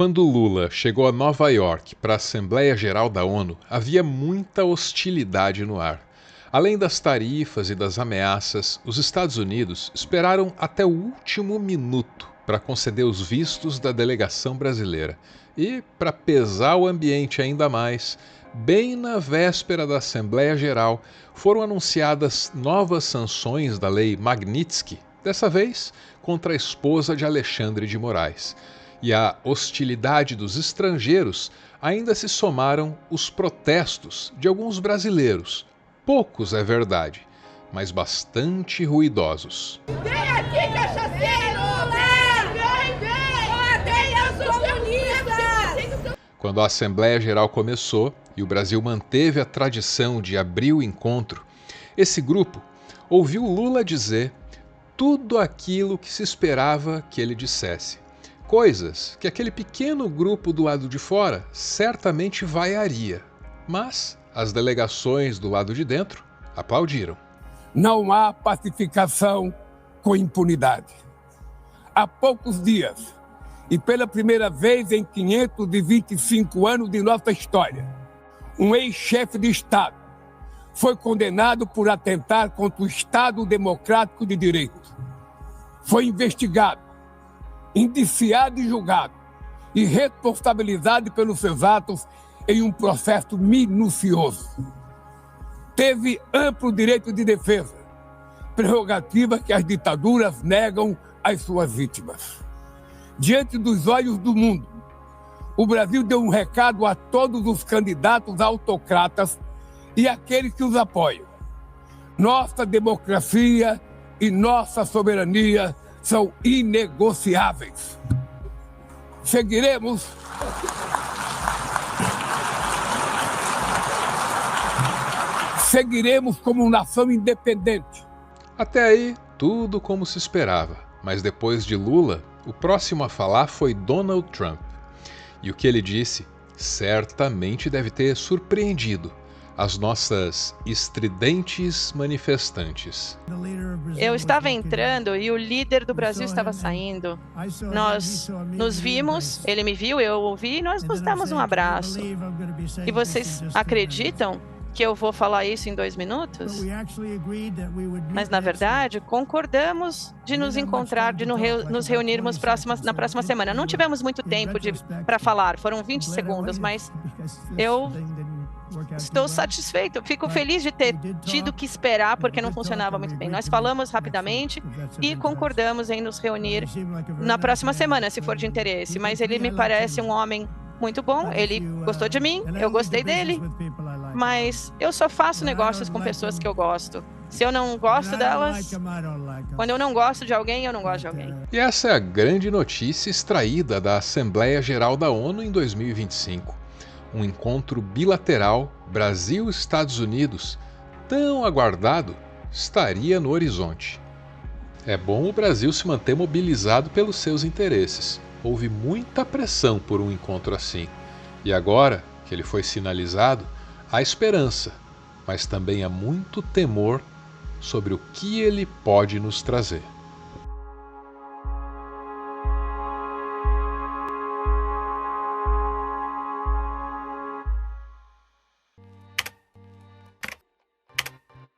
Quando Lula chegou a Nova York para a Assembleia Geral da ONU, havia muita hostilidade no ar. Além das tarifas e das ameaças, os Estados Unidos esperaram até o último minuto para conceder os vistos da delegação brasileira. E, para pesar o ambiente ainda mais, bem na véspera da Assembleia Geral, foram anunciadas novas sanções da Lei Magnitsky, dessa vez contra a esposa de Alexandre de Moraes. E à hostilidade dos estrangeiros ainda se somaram os protestos de alguns brasileiros. Poucos, é verdade, mas bastante ruidosos. Vem aqui, cachaceiro! Vem! Odeia os comunistas! Quando a Assembleia Geral começou e o Brasil manteve a tradição de abrir o encontro, esse grupo ouviu Lula dizer tudo aquilo que se esperava que ele dissesse. Coisas que aquele pequeno grupo do lado de fora certamente vaiaria, mas as delegações do lado de dentro aplaudiram. Não há pacificação com impunidade. Há poucos dias, e pela primeira vez em 525 anos de nossa história, um ex-chefe de Estado foi condenado por atentar contra o Estado Democrático de Direito. Foi investigado, indiciado e julgado e responsabilizado pelos seus atos em um processo minucioso. Teve amplo direito de defesa, prerrogativa que as ditaduras negam às suas vítimas. Diante dos olhos do mundo, o Brasil deu um recado a todos os candidatos autocratas e àqueles que os apoiam. Nossa democracia e nossa soberania são inegociáveis. Seguiremos como nação independente. Até aí, tudo como se esperava. Mas depois de Lula, o próximo a falar foi Donald Trump. E o que ele disse certamente deve ter surpreendido as nossas estridentes manifestantes. Eu estava entrando e o líder do Brasil estava saindo. Nós nos vimos, ele me viu, eu o vi, e nós nos damos um abraço. E vocês acreditam que eu vou falar isso em 2 minutos? Mas, na verdade, concordamos de nos encontrar, de nos reunirmos na próxima semana. Não tivemos muito tempo para falar, foram 20 segundos, mas eu estou satisfeito, fico feliz de ter tido que esperar porque não funcionava muito bem. Nós falamos rapidamente e concordamos em nos reunir na próxima semana, se for de interesse. Mas ele me parece um homem muito bom, ele gostou de mim, eu gostei dele, mas eu só faço negócios com pessoas que eu gosto. Se eu não gosto delas, quando eu não gosto de alguém, eu não gosto de alguém. E essa é a grande notícia extraída da Assembleia Geral da ONU em 2025. Um encontro bilateral Brasil-Estados Unidos, tão aguardado, estaria no horizonte. É bom o Brasil se manter mobilizado pelos seus interesses. Houve muita pressão por um encontro assim. E agora que ele foi sinalizado, há esperança, mas também há muito temor sobre o que ele pode nos trazer.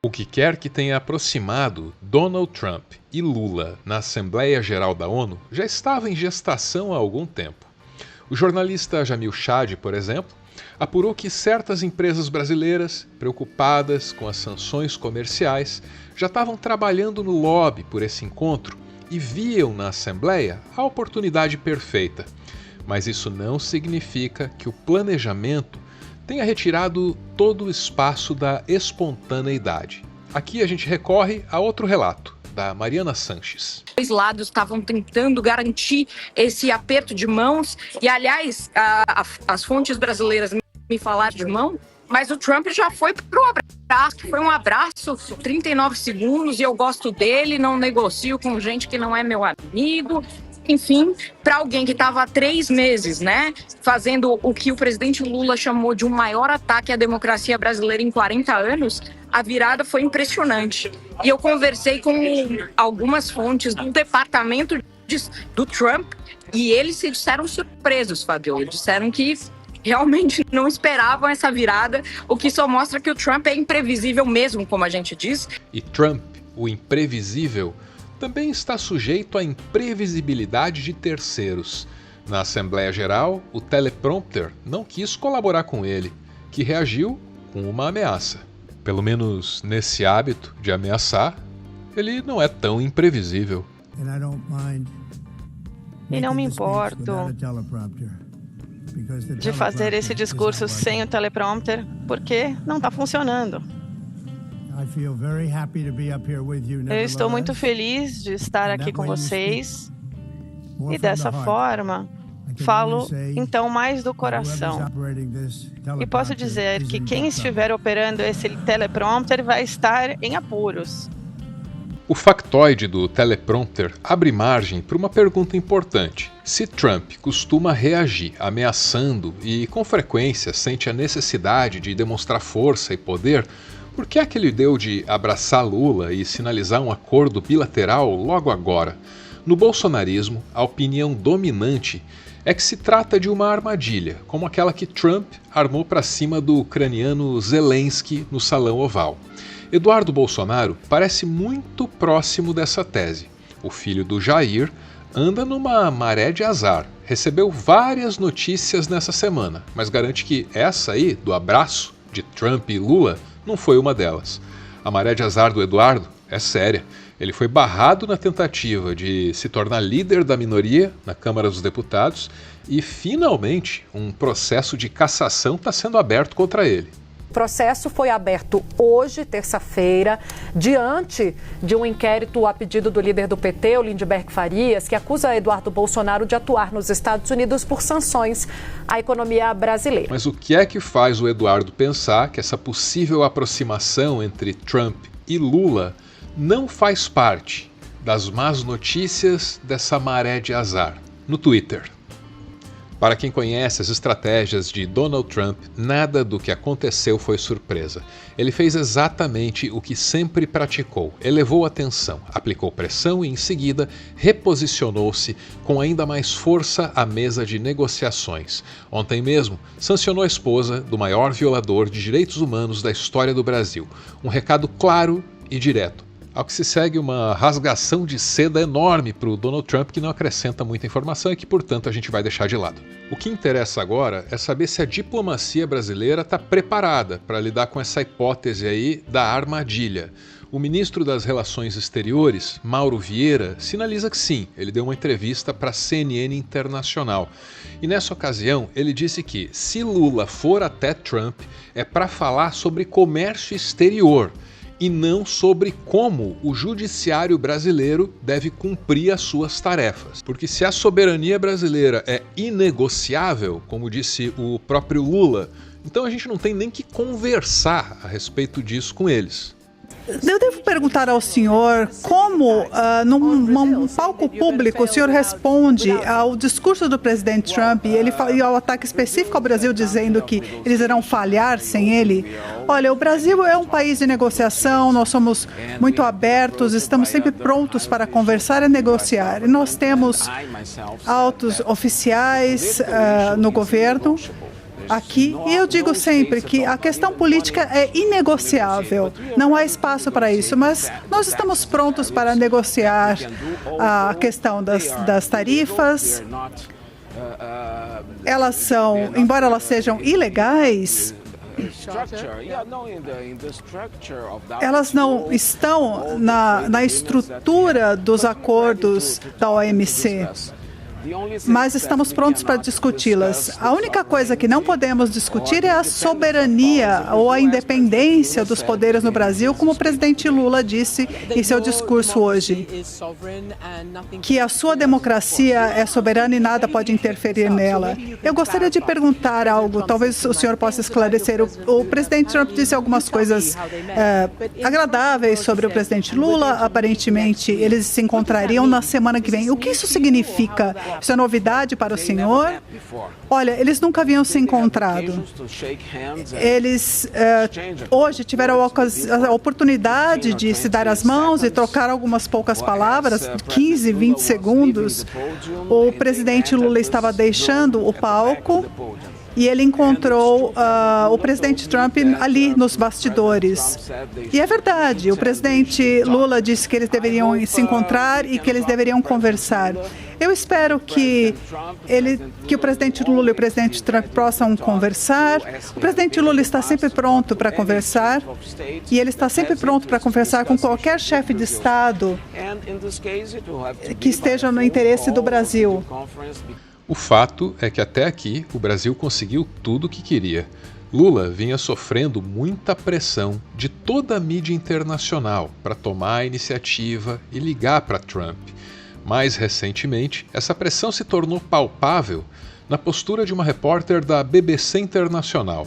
O que quer que tenha aproximado Donald Trump e Lula na Assembleia Geral da ONU já estava em gestação há algum tempo. O jornalista Jamil Chad, por exemplo, apurou que certas empresas brasileiras, preocupadas com as sanções comerciais, já estavam trabalhando no lobby por esse encontro e viam na Assembleia a oportunidade perfeita. Mas isso não significa que o planejamento tenha retirado todo o espaço da espontaneidade. Aqui a gente recorre a outro relato, da Mariana Sanches. Os lados estavam tentando garantir esse aperto de mãos, e aliás, as fontes brasileiras me falaram de mão, mas o Trump já foi pro abraço, foi um abraço, 39 segundos, e eu gosto dele, não negocio com gente que não é meu amigo. Enfim, para alguém que estava há 3 meses, né, fazendo o que o presidente Lula chamou de um maior ataque à democracia brasileira em 40 anos, a virada foi impressionante. E eu conversei com algumas fontes do Departamento do Trump, e eles se disseram surpresos, Fabiola. Eles disseram que realmente não esperavam essa virada, o que só mostra que o Trump é imprevisível mesmo, como a gente diz. E Trump, o imprevisível, também está sujeito à imprevisibilidade de terceiros. Na Assembleia Geral, o teleprompter não quis colaborar com ele, que reagiu com uma ameaça. Pelo menos nesse hábito de ameaçar, ele não é tão imprevisível. E não me importo de fazer esse discurso sem o teleprompter, porque não está funcionando. Eu estou muito feliz de estar aqui com vocês e dessa forma falo então mais do coração. E posso dizer que quem estiver operando esse teleprompter vai estar em apuros. O factoide do teleprompter abre margem para uma pergunta importante. Se Trump costuma reagir ameaçando e com frequência sente a necessidade de demonstrar força e poder, por que é que ele deu de abraçar Lula e sinalizar um acordo bilateral logo agora? No bolsonarismo, a opinião dominante é que se trata de uma armadilha, como aquela que Trump armou para cima do ucraniano Zelensky no Salão Oval. Eduardo Bolsonaro parece muito próximo dessa tese. O filho do Jair anda numa maré de azar. Recebeu várias notícias nessa semana, mas garante que essa aí, do abraço de Trump e Lula, não foi uma delas. A maré de azar do Eduardo é séria. Ele foi barrado na tentativa de se tornar líder da minoria na Câmara dos Deputados e, finalmente, um processo de cassação está sendo aberto contra ele. O processo foi aberto hoje, terça-feira, diante de um inquérito a pedido do líder do PT, o Lindenberg Farias, que acusa Eduardo Bolsonaro de atuar nos Estados Unidos por sanções à economia brasileira. Mas o que é que faz o Eduardo pensar que essa possível aproximação entre Trump e Lula não faz parte das más notícias dessa maré de azar? No Twitter. Para quem conhece as estratégias de Donald Trump, nada do que aconteceu foi surpresa. Ele fez exatamente o que sempre praticou, elevou a tensão, aplicou pressão e, em seguida, reposicionou-se com ainda mais força à mesa de negociações. Ontem mesmo, sancionou a esposa do maior violador de direitos humanos da história do Brasil. Um recado claro e direto. Ao que se segue uma rasgação de seda enorme para o Donald Trump, que não acrescenta muita informação e que, portanto, a gente vai deixar de lado. O que interessa agora é saber se a diplomacia brasileira está preparada para lidar com essa hipótese aí da armadilha. O ministro das Relações Exteriores, Mauro Vieira, sinaliza que sim, ele deu uma entrevista para a CNN Internacional. E nessa ocasião, ele disse que, se Lula for até Trump, é para falar sobre comércio exterior, e não sobre como o judiciário brasileiro deve cumprir as suas tarefas. Porque se a soberania brasileira é inegociável, como disse o próprio Lula, então a gente não tem nem que conversar a respeito disso com eles. Eu devo perguntar ao senhor como, num palco público, o senhor responde ao discurso do presidente Trump e ao ataque específico ao Brasil, dizendo que eles irão falhar sem ele. Olha, o Brasil é um país de negociação, nós somos muito abertos, estamos sempre prontos para conversar e negociar. E nós temos altos oficiais no governo aqui, e eu digo sempre que a questão política é inegociável, não há espaço para isso, mas nós estamos prontos para negociar a questão das tarifas. Elas são, embora elas sejam ilegais, elas não estão na estrutura dos acordos da OMC. Mas estamos prontos para discuti-las. A única coisa que não podemos discutir é a soberania ou a independência dos poderes no Brasil, como o presidente Lula disse em seu discurso hoje, que a sua democracia é soberana e nada pode interferir nela. Eu gostaria de perguntar algo, talvez o senhor possa esclarecer. O presidente Trump disse algumas coisas agradáveis sobre o presidente Lula. Aparentemente, eles se encontrariam na semana que vem. O que isso significa Isso é novidade para o senhor? Olha, eles nunca haviam se encontrado. Eles hoje tiveram a oportunidade de se dar as mãos e trocar algumas poucas palavras, 15, 20 segundos. O presidente Lula estava deixando o palco e ele encontrou o presidente Trump ali nos bastidores. E é verdade, o presidente Lula disse que eles deveriam se encontrar e que eles deveriam conversar. Eu espero que o presidente Lula e o presidente Trump possam conversar. O presidente Lula está sempre pronto para conversar e ele está sempre pronto para conversar com qualquer chefe de Estado que esteja no interesse do Brasil. O fato é que até aqui o Brasil conseguiu tudo o que queria. Lula vinha sofrendo muita pressão de toda a mídia internacional para tomar a iniciativa e ligar para Trump. Mais recentemente, essa pressão se tornou palpável na postura de uma repórter da BBC Internacional.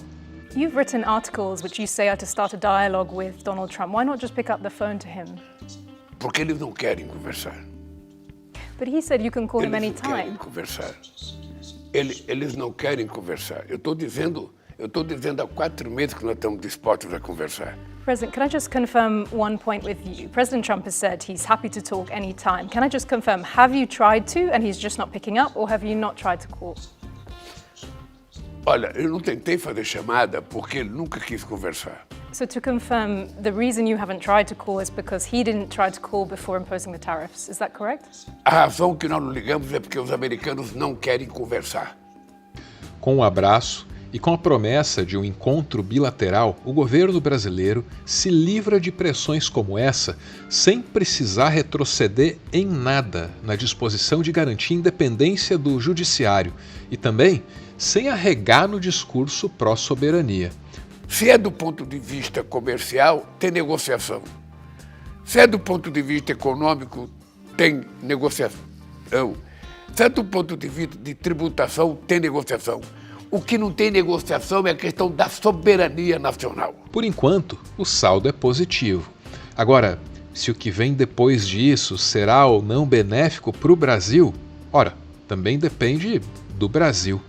You've written articles which you say are to start a dialogue with Donald Trump. Why not just pick up the phone to him? Porque eles não querem conversar. But he said you can call him anytime. Eles não querem conversar. Eles não querem conversar. Eu estou dizendo há 4 meses que nós estamos dispostos a conversar. President, can I just confirm one point with you? President Trump has said he's happy to talk anytime. Can I just confirm, have you tried to and he's just not picking up, or have you not tried to call? Olha, eu não tentei fazer chamada porque ele nunca quis conversar. So to confirm, the reason you haven't tried to call is because he didn't try to call before imposing the tariffs. Is that correct? A razão que nós não ligamos é porque os americanos não querem conversar. Com um abraço e com a promessa de um encontro bilateral, o governo brasileiro se livra de pressões como essa sem precisar retroceder em nada na disposição de garantir a independência do judiciário e também sem arregar no discurso pró-soberania. Se é do ponto de vista comercial, tem negociação. Se é do ponto de vista econômico, tem negociação. Se é do ponto de vista de tributação, tem negociação. O que não tem negociação é a questão da soberania nacional. Por enquanto, o saldo é positivo. Agora, se o que vem depois disso será ou não benéfico para o Brasil, ora, também depende do Brasil.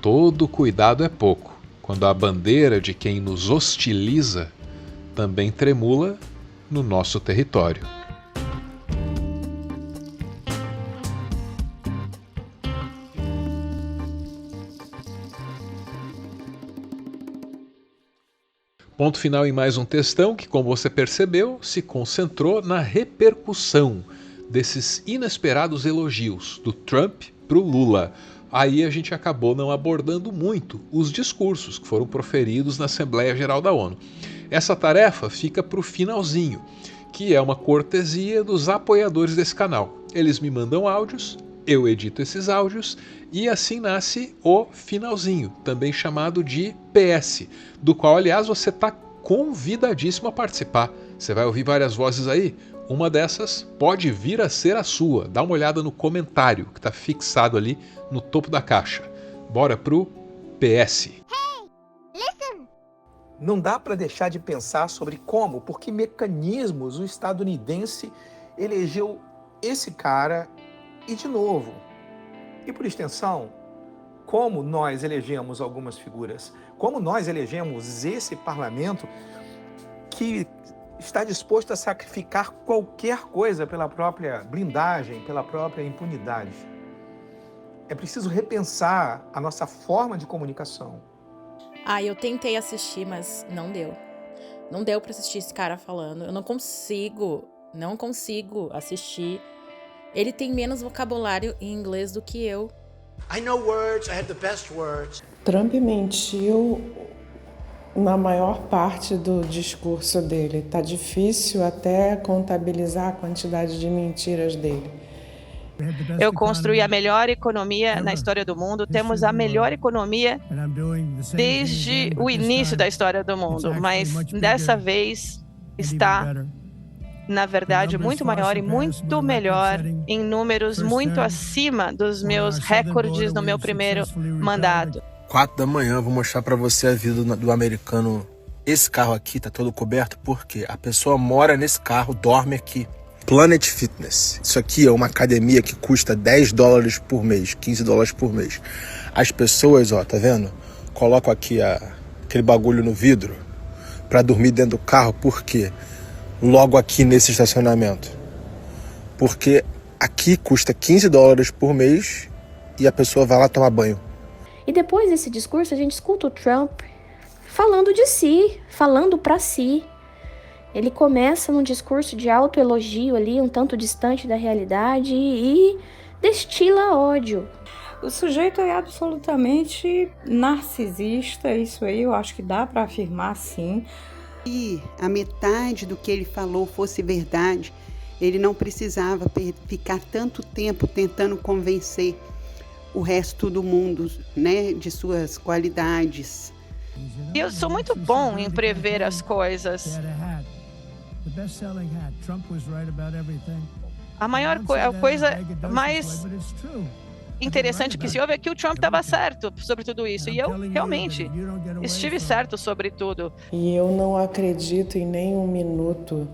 Todo cuidado é pouco quando a bandeira de quem nos hostiliza também tremula no nosso território. Ponto final em mais um textão que, como você percebeu, se concentrou na repercussão desses inesperados elogios do Trump para o Lula. Aí a gente acabou não abordando muito os discursos que foram proferidos na Assembleia Geral da ONU. Essa tarefa fica para o finalzinho, que é uma cortesia dos apoiadores desse canal. Eles me mandam áudios, eu edito esses áudios e assim nasce o finalzinho, também chamado de PS, do qual, aliás, você está convidadíssimo a participar. Você vai ouvir várias vozes aí. Uma dessas pode vir a ser a sua. Dá uma olhada no comentário que está fixado ali no topo da caixa. Bora pro PS. Hey, listen. Não dá para deixar de pensar sobre como, por que mecanismos o estadunidense elegeu esse cara e de novo. E por extensão, como nós elegemos algumas figuras, como nós elegemos esse parlamento que está disposto a sacrificar qualquer coisa pela própria blindagem, pela própria impunidade. É preciso repensar a nossa forma de comunicação. Eu tentei assistir, mas não deu. Não deu para assistir esse cara falando. Eu não consigo assistir. Ele tem menos vocabulário em inglês do que eu. I know words, I have the best words. Trump mentiu na maior parte do discurso dele. Tá difícil até contabilizar a quantidade de mentiras dele. Eu construí a melhor economia na história do mundo. Temos a melhor economia desde o início da história do mundo, mas dessa vez está, na verdade, muito maior e muito melhor, em números muito acima dos meus recordes no meu primeiro mandato. 4 da manhã, vou mostrar pra você a vida do americano. Esse carro aqui tá todo coberto porque a pessoa mora nesse carro, dorme aqui. Planet Fitness. Isso aqui é uma academia que custa $10 por mês, $15 por mês. As pessoas, ó, tá vendo? Colocam aqui aquele bagulho no vidro para dormir dentro do carro. Por quê? Logo aqui nesse estacionamento. Porque aqui custa $15 por mês e a pessoa vai lá tomar banho. E depois desse discurso, a gente escuta o Trump falando de si, falando para si. Ele começa num discurso de autoelogio ali, um tanto distante da realidade e destila ódio. O sujeito é absolutamente narcisista, isso aí eu acho que dá para afirmar sim. Se a metade do que ele falou fosse verdade, ele não precisava ficar tanto tempo tentando convencer o resto do mundo, né, de suas qualidades. Eu sou muito bom em prever as coisas. A maior coisa mais interessante que se ouve é que o Trump estava certo sobre tudo isso. E eu realmente estive certo sobre tudo. E eu não acredito em nenhum minuto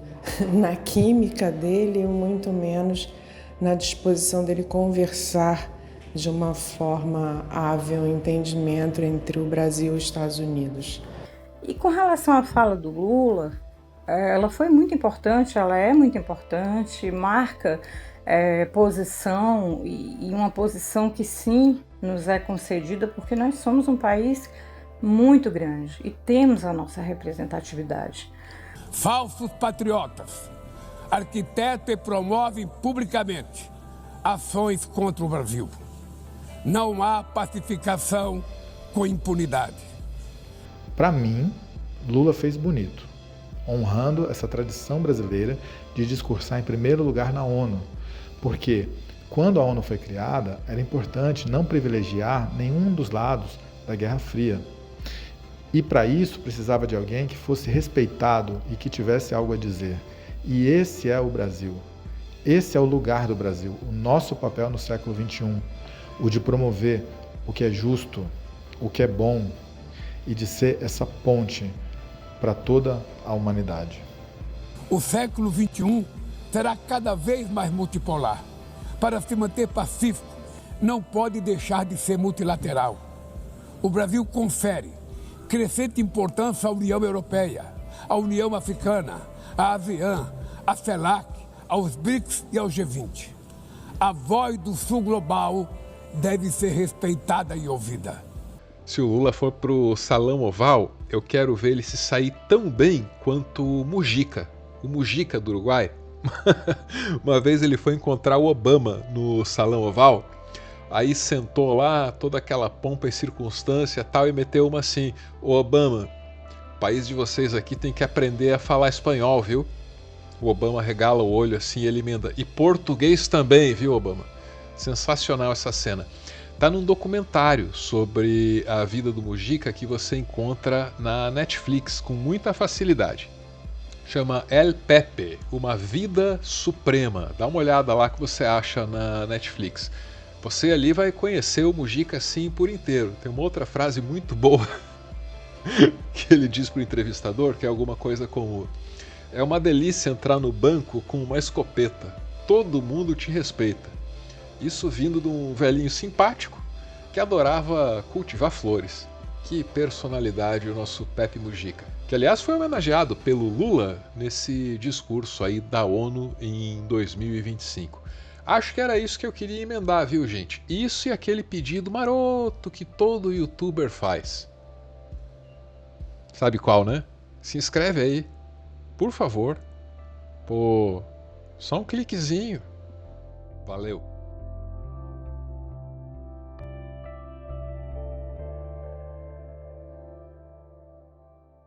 na química dele, muito menos na disposição dele conversar de uma forma hábil, um entendimento entre o Brasil e os Estados Unidos. E com relação à fala do Lula, ela foi muito importante, ela é muito importante, marca posição e uma posição que sim nos é concedida porque nós somos um país muito grande e temos a nossa representatividade. Falsos patriotas arquitetam e promovem publicamente ações contra o Brasil. Não há pacificação com impunidade. Para mim, Lula fez bonito, honrando essa tradição brasileira de discursar em primeiro lugar na ONU, porque quando a ONU foi criada, era importante não privilegiar nenhum dos lados da Guerra Fria. E para isso precisava de alguém que fosse respeitado e que tivesse algo a dizer. E esse é o Brasil. Esse é o lugar do Brasil, o nosso papel no século XXI, o de promover o que é justo, o que é bom e de ser essa ponte para toda a humanidade. O século XXI será cada vez mais multipolar. Para se manter pacífico, não pode deixar de ser multilateral. O Brasil confere crescente importância à União Europeia, à União Africana, à ASEAN, à CELAC, aos BRICS e ao G20. A voz do Sul global deve ser respeitada e ouvida. Se o Lula for pro Salão Oval, eu quero ver ele se sair tão bem quanto o Mujica do Uruguai. Uma vez ele foi encontrar o Obama no Salão Oval, aí sentou lá, toda aquela pompa e circunstância tal, e meteu uma assim: "Ô Obama, o país de vocês aqui tem que aprender a falar espanhol, viu?" O Obama regala o olho assim e ele emenda: "E português também, viu, Obama?" Sensacional essa cena. Tá num documentário sobre a vida do Mujica que você encontra na Netflix com muita facilidade. Chama El Pepe, Uma Vida Suprema. Dá uma olhada lá que você acha na Netflix. Você ali vai conhecer o Mujica assim por inteiro. Tem uma outra frase muito boa que ele diz pro entrevistador, que é alguma coisa como: "É uma delícia entrar no banco com uma escopeta. Todo mundo te respeita." Isso vindo de um velhinho simpático que adorava cultivar flores. Que personalidade o nosso Pepe Mujica. Que, aliás, foi homenageado pelo Lula nesse discurso aí da ONU em 2025. Acho que era isso que eu queria emendar, viu, gente? Isso e aquele pedido maroto que todo youtuber faz. Sabe qual, né? Se inscreve aí, por favor. Pô, só um cliquezinho. Valeu.